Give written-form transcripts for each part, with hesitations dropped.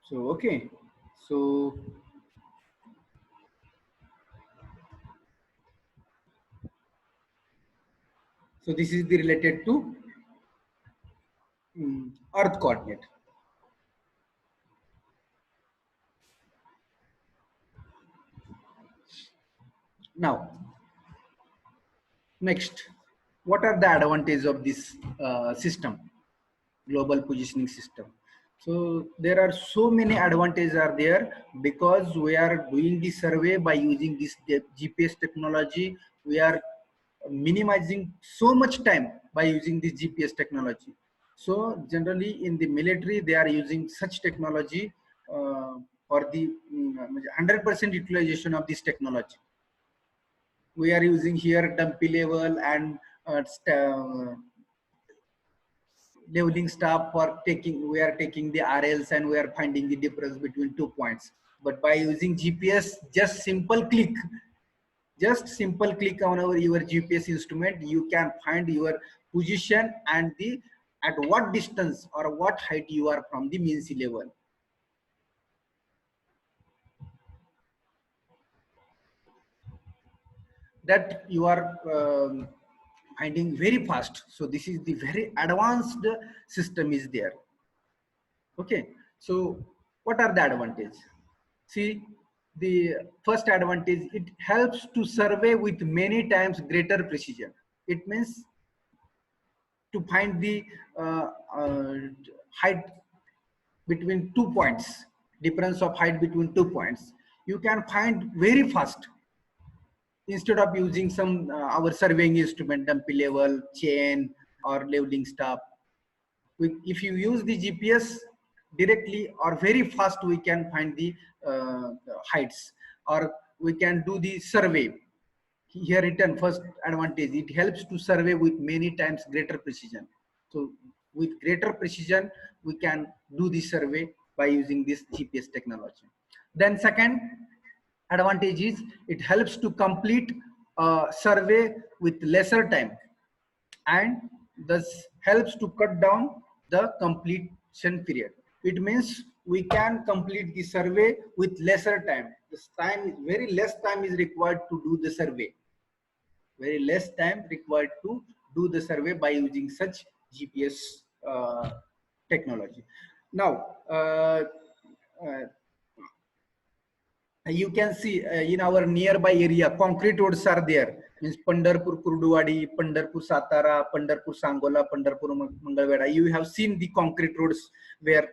So okay, so this is the related to Earth coordinate. Now, next, what are the advantages of this system, global positioning system? So there are so many advantages are there because we are doing the survey by using this GPS technology. We are minimizing so much time by using this GPS technology. So generally in the military, they are using such technology for the 100% utilization of this technology. We are using here dumpy level and leveling staff for taking, we are taking the RLs and we are finding the difference between 2 points. But by using GPS, just simple click on your GPS instrument, you can find your position and the at what distance or what height you are from the mean sea level. That you are finding very fast. So this is the very advanced system is there. Okay, so what are the advantages? See, the first advantage, it helps to survey with many times greater precision. It means to find the uh, uh, height between 2 points, difference of height between 2 points, you can find very fast instead of using some our surveying instrument, dumpy level, chain, or leveling staff. If you use the GPS directly or very fast, we can find the heights, or we can do the survey. Here written first advantage, it helps to survey with many times greater precision. So with greater precision, we can do the survey by using this GPS technology. Then second advantage is it helps to complete a survey with lesser time, and thus helps to cut down the completion period. It means we can complete the survey with lesser time. This time is very less time is required to do the survey. Very less time required to do the survey by using such GPS technology. Now, uh, you can see in our nearby area concrete roads are there, means Pandarpur Kurdwadi, Pandarpur Satara, Pandarpur Sangola, Pandarpur Mangalweda. You have seen the concrete roads were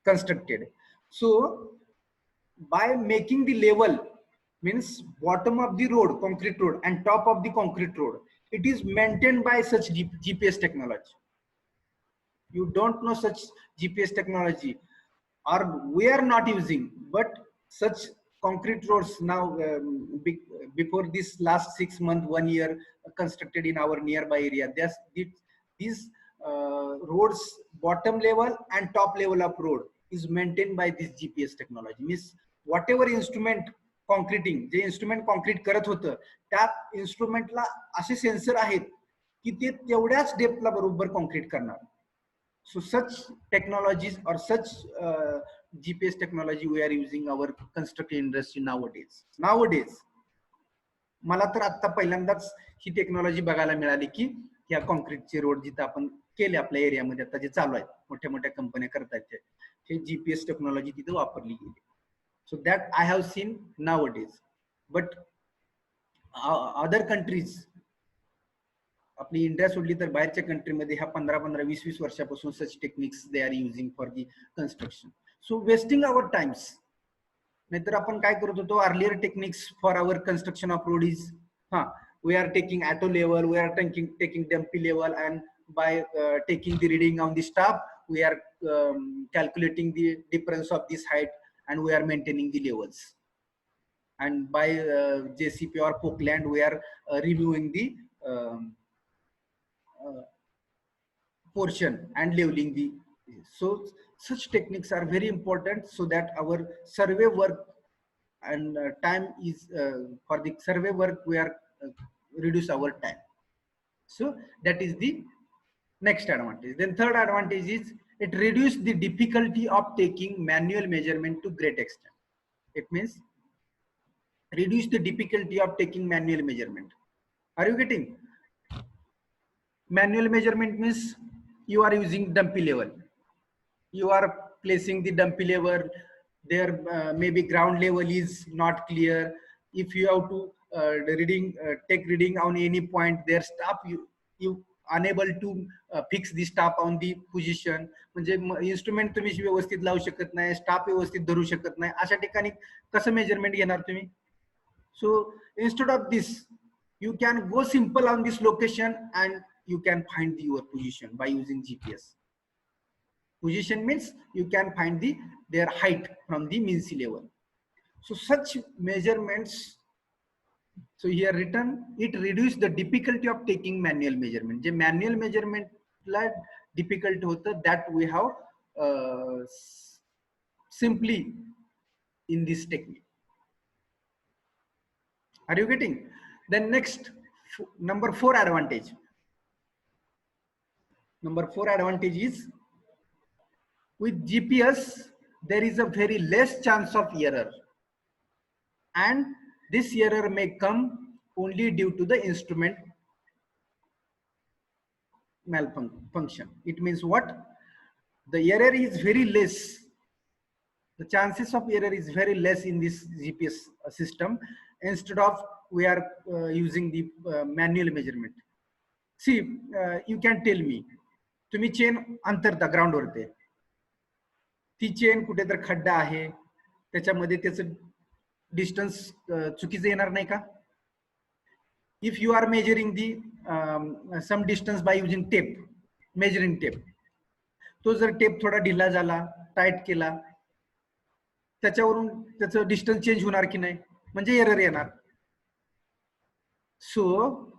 constructed. So by making the level, means bottom of the road concrete road and top of the concrete road, it is maintained by such GPS technology. You don't know such GPS technology, or we are not using, but such concrete roads now before this last 6 months 1 year constructed in our nearby area. These roads bottom level and top level of road is maintained by this GPS technology. Means whatever instrument concreting जे instrument concrete करत होतं त्या इन्स्ट्रुमेंटला असे sensor आहेत की ते तेवढ्याच डेप्थला बरोबर कॉन्क्रीट करणार. So such technologies or such GPS technology we are using our construction industry nowadays. मला तर आता पहिल्यांदाच ही टेक्नॉलॉजी बघायला मिळाली की ह्या कॉन्क्रीटचे रोड जिथं आपण केले आपल्या एरियामध्ये आता जे चालू आहेत मोठ्या मोठ्या कंपन्या करतात हे जीपीएस टेक्नॉलॉजी तिथे वापरली गेली. So that I have seen nowadays. But other countries, आपली इंडिया सोडली तर बाहेरच्या कंट्रीमध्ये ह्या 15-20 वर्षापासून such techniques they are using for the construction. So wasting our times. नाहीतर आपण काय करत होतो earlier techniques for our construction of road is we are taking auto level, we are taking dumpy level, and by taking the reading on the staff, we are calculating the difference of this height and we are maintaining the levels. And by JCP or Pokeland, we are reviewing the portion and leveling the. So such techniques are very important so that our survey work and time is for the survey work we are reduce our time. So that is the next advantage. Then third advantage is it reduces the difficulty of taking manual measurement to great extent. It means reduce the difficulty of taking manual measurement. Are you getting? Manual measurement means you are using dumpy level. You are placing the dumpy level. There maybe ground level is not clear. If you have to take reading on any point, there stop you unable to fix the stop on the position. म्हणजे instrument तुम्ही व्यवस्थित लावू शकत नाही, staff व्यवस्थित धरू शकत नाही, अशा ठिकाणी कसं मेजरमेंट घेणार तुम्ही? So instead of this, you can go simple on this location and you can find your position by using GPS. Position means you can find their height from the mean sea level. So such measurements, so here written, it reduce the difficulty of taking manual measurement. The manual measurement difficult होता, that we have simply in this technique. Are you getting? Then next, number 4 advantage. Number 4 advantage is, with GPS, there is a very less chance of error. And this error may come only due to the instrument malfunction. It means what? The error is very less. The chances of error is very less in this GPS system. Instead of we are using the manual measurement. See, you can tell me, तुम्ही chain अंतरता ground वरती, ती chain कुठेतरी खड्डा आहे, त्याच्यामध्ये त्याचं distance चुकीचं येणार नाही का? If you are measuring the some distance by using tape, measuring tape, तो जर टेप थोडा ढिला झाला, टाइट केला, त्याच्यावरून त्याचं डिस्टन्स चेंज होणार की नाही, म्हणजे एरर येणार. So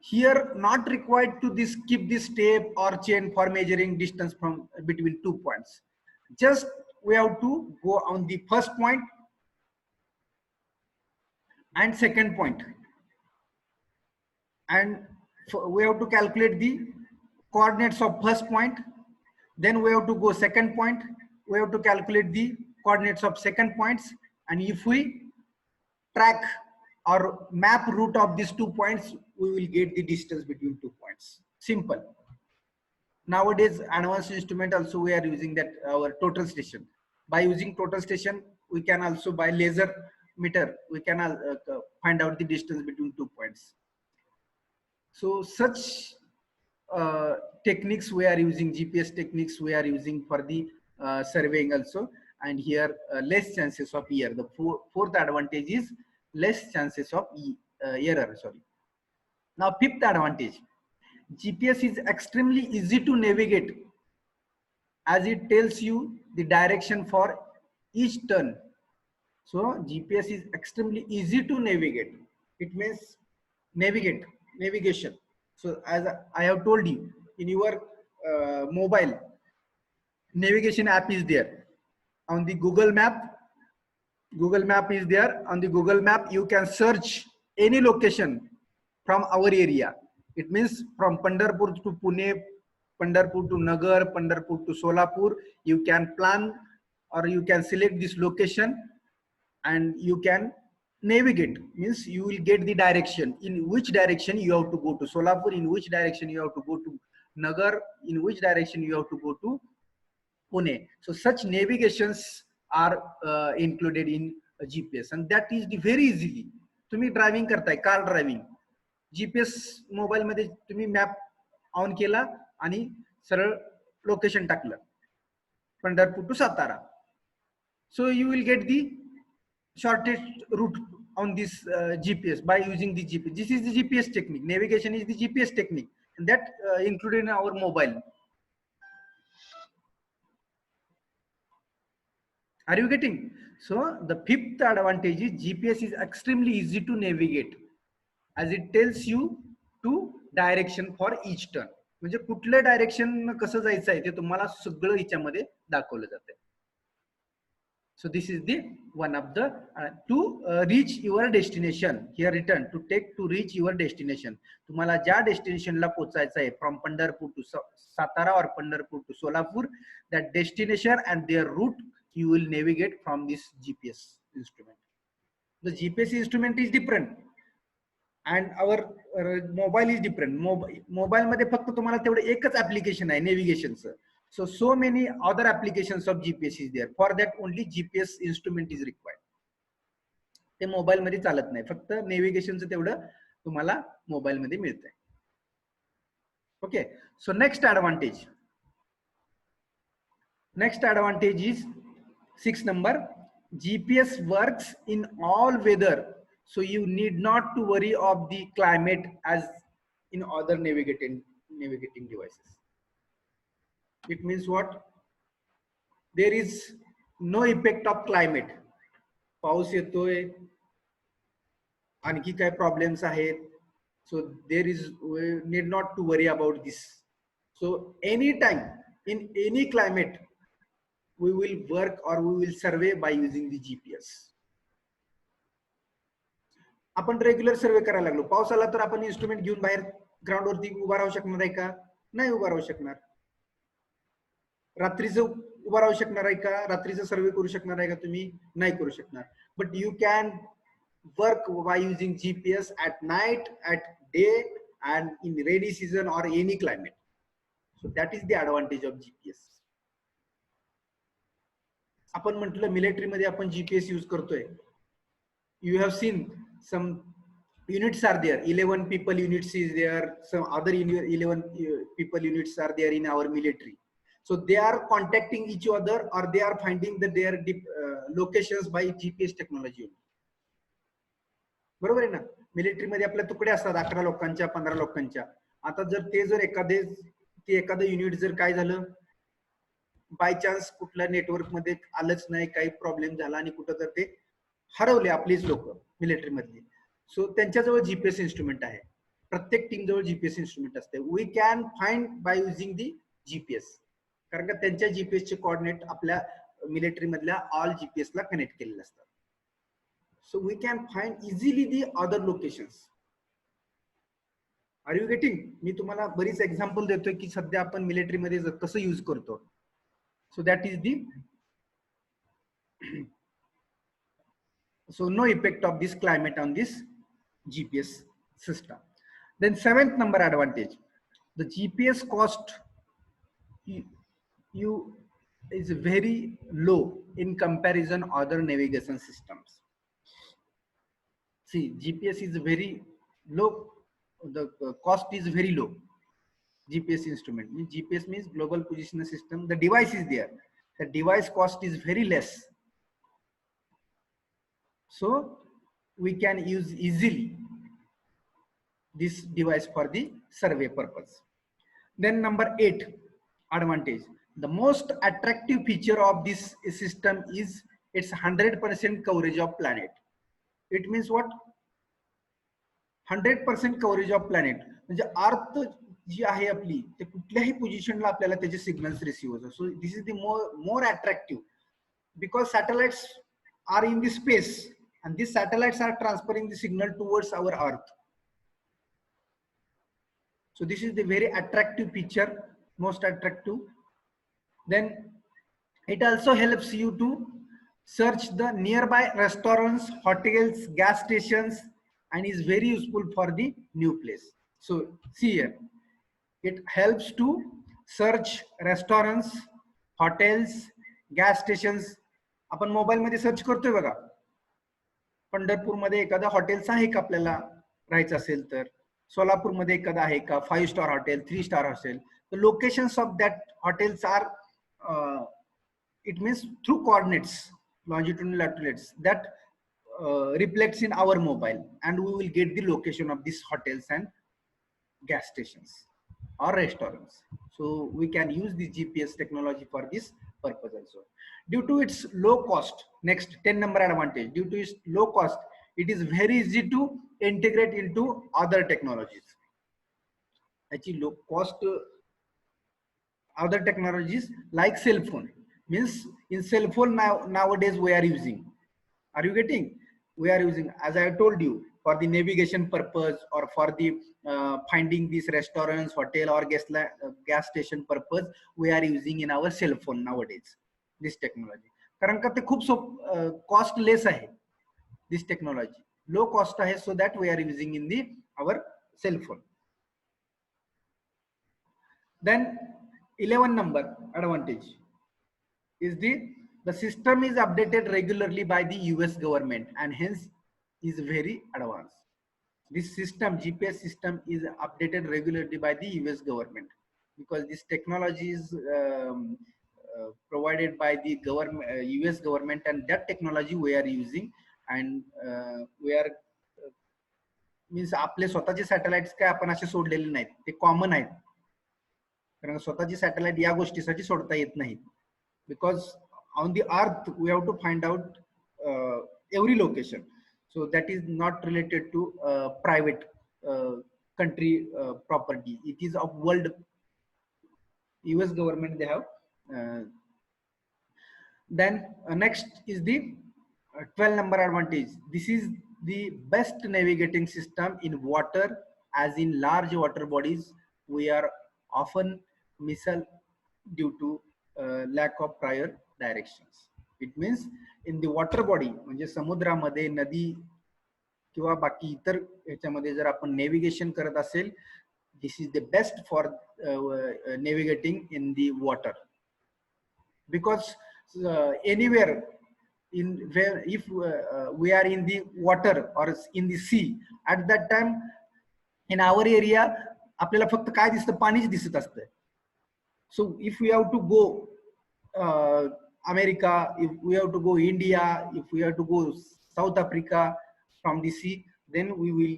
here not required to keep this tape or chain for measuring distance from between 2 points. Just we have to go on the first point and second point, and we have to calculate the coordinates of first point. Then we have to go second point. We have to calculate the coordinates of second points, and if we track or map route of these 2 points, we will get the distance between 2 points. Simple. Nowadays, advanced instrument also we are using that our total station. By using total station, we can also by laser meter, we can find out the distance between 2 points. So such techniques we are using, GPS techniques we are using for the surveying also, and here less chances of error. The fourth advantage is less chances of error. Sorry. Now fifth advantage, GPS is extremely easy to navigate as it tells you the direction for each turn. So GPS is extremely easy to navigate. It means navigation. So as I have told you, in your mobile, navigation app is there. On the Google Map is there. On the Google Map, you can search any location from our area. It means from Pandharpur to Pune, Pandharpur to Nagar, Pandharpur to Solapur. You can plan or you can select this location and you can navigate. Means you will get the direction, in which direction you have to go to Solapur, in which direction you have to go to Nagar, in which direction you have to go to Pune. So such navigations are included in GPS, and that is very easily. तुम्ही driving करताय, car driving, GPS mobile मध्ये तुम्ही map on केला आणि सरळ location टाकलं, Pandharpur to Satara. So you will get the shortest route on this GPS by using the GPS. This is the GPS technique. Navigation is the GPS technique, and that included in our mobile. Are you getting? So the fifth advantage is GPS is extremely easy to navigate as it tells you to direction for each turn. म्हणजे कुठल्या direction कसं जायचं आहे ते तुम्हाला सगळं याच्यामध्ये दाखवलं जाते. So this is the one of the to reach your destination. Here written to reach your destination. तुम्हाला ज्या डेस्टिनेशनला पोहोचायचं आहे from Pandharpur to Satara or Pandharpur to Solapur, that destination and their route you will navigate from this GPS instrument. The GPS instrument is different and our mobile is different. Mobile मध्ये फक्त तुम्हाला तेवढं एकच ऍप्लिकेशन आहे नेव्हिगेशनचं. So many other applications of GPS is there. For that only GPS instrument is required. ते mobile मध्ये चालत नाही, फक्त नेव्हिगेशनचं तेवढं तुम्हाला मोबाईल मध्ये मिळतंय. Okay, so next advantage is 6 number. GPS works in all weather, so you need not to worry of the climate as in other navigating devices. It means what? There is no effect of climate. पाऊस येतोय, आणखी काय problems आहेत, so there is need not to worry about this. So anytime in any climate we will work or we will survey by using the GPS. आपण regular सर्वे करायला लागलो, पाऊस आला तर आपण इन्स्ट्रुमेंट घेऊन बाहेर ग्राउंड वरती उभा राहू शकणार आहे का? नाही उभा राहू शकणार. रात्रीचं उभा राहू शकणार आहे का? रात्रीचं सर्वे करू शकणार आहे का तुम्ही? नाही करू शकणार. But you can work by using GPS at night, at day, and in rainy season or any climate. So that is the advantage of GPS. आपण म्हटलं मिलिटरी मध्ये आपण GPS यूज करतोय. You have seen some units are there, 11 people units is there, some other 11 people units are there in our military. So they are contacting each other or they are finding that their locations by GPS technology. बरोबर आहे ना? Military मध्ये आपल्या तुकडे असतात 11 लोकांच्या 15 लोकांच्या. आता जर एखादं युनिट जर काय झालं, बाय चान्स कुठल्या नेटवर्क मध्ये आलंच नाही, काही प्रॉब्लेम झाला आणि कुठं तर ते हरवले आपलीच लोक मिलिटरी मधली. सो त्यांच्याजवळ जीपीएस इन्स्ट्रुमेंट आहे. प्रत्येक टीम जवळ जीपीएस इन्स्ट्रुमेंट असते. We can find by using the GPS, कारण का त्यांच्या जीपीएस चे कोऑर्डिनेट आपल्या मिलिटरी मधल्या ऑल जीपीएस ला कनेक्ट केलेले असतात. So we can find easily the other locations. Are you getting? मी तुम्हाला बरीच एक्झाम्पल देतोय की सध्या आपण मिलिटरी मध्ये कसं यूज करतो. So that is the so no effect of this climate on this GPS system. Then 7th number advantage, the GPS cost is very low in comparison other navigation systems. See, GPS is very low, the cost is very low. GPS instrument, GPS means global positioning system. The device is there, the device cost is very less, so we can use easily this device for the survey purpose. Then number 8 advantage, the most attractive feature of this system is its 100% coverage of planet. It means what? 100% coverage of planet, म्हणजे अर्थ जी आहे आपली ते कुठल्याही पोझिशनला आपल्याला त्याचे signals receive होतात. So this is the more attractive because satellites are in the space and these satellites are transferring the signal towards our earth. So this is the very attractive feature, most attractive. Then it also helps you to search the nearby restaurants, hotels, gas stations, and is very useful for the new place. So see here, it helps to search restaurants, hotels, gas stations. आपण mobile मध्ये search करतोय बघा, पंढरपूर मध्ये एखादा hotels आहे का आपल्याला राहायचं असेल तर, सोलापूर मध्ये एखादा आहे का 5 star hotel, 3 star hotel. The locations of that hotels are it means through coordinates, longitudinal latitudes, that reflects in our mobile, and we will get the location of these hotels and gas stations or restaurants. So we can use the GPS technology for this purpose also. Due to its low cost, next 10 number advantage, due to its low cost, it is very easy to integrate into other technologies. Actually low cost other technologies like cell phone. Means in cell phone nowadays we are using. Are you getting? We are using, as I told you, for the navigation purpose or for the finding these restaurants, hotel or gas station purpose, we are using in our cell phone nowadays this technology. कारण का ते खूप cost less आहे this technology, low cost आहे, so that we are using in the our cell phone. Then 11 number advantage is the system is updated regularly by the US government and hence is very advanced. This system, GPS system, is updated regularly by the US government because this technology is provided by the government, US government, and that technology we are using, and we are means आपले स्वतःचे satellites काय आपण असे सोडलेले नाहीत, ते common आहेत. कारण स्वतःची सॅटेलाइट या गोष्टीसाठी सोडता येत नाहीत. Because on the earth we have to find out every location, so that is not related to private country property. It is of world. US government they have. Then next is the 12 number advantage. This is the best navigating system in water, as in large water bodies we are often missile due to lack of prior directions. It means in the water body, म्हणजे समुद्रामध्ये, नदी किंवा बाकी इतर ह्याच्यामध्ये जर आपण navigation करत असेल, this is the best for navigating in the water, because anywhere in where if we are in the water or in the sea, at that time in our area आपल्याला फक्त काय दिसतं, पाणीच दिसत असतं. So if we have to go America, if we have to go India, if we have to go South Africa from the sea, then we will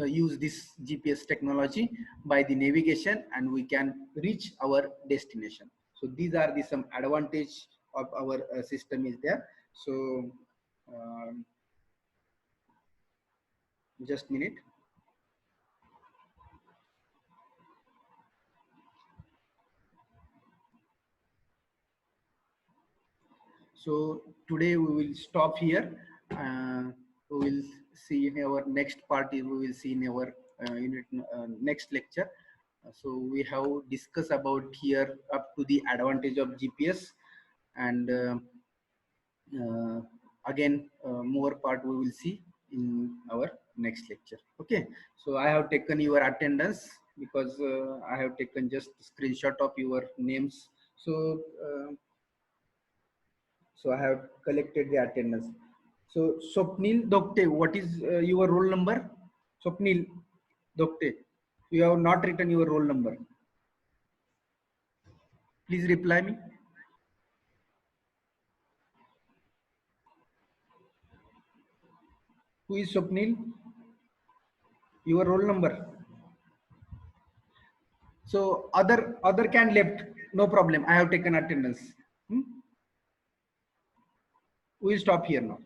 use this GPS technology by the navigation, and we can reach our destination. So these are the some advantage of our system is there. So just a minute. So today we will stop here. We will see in our next part. We will see in our unit, next lecture. So we have discussed about here up to the advantage of GPS, and again more part we will see in our next lecture. Okay. So I have taken your attendance because I have taken just screenshot of your names. So I have collected the attendance. So Swapnil Dokte, what is your roll number? Swapnil Dokte, you have not written your roll number. Please reply me. Who is Swapnil? Your roll number. So other can left, no problem. I have taken attendance. We will stop here now.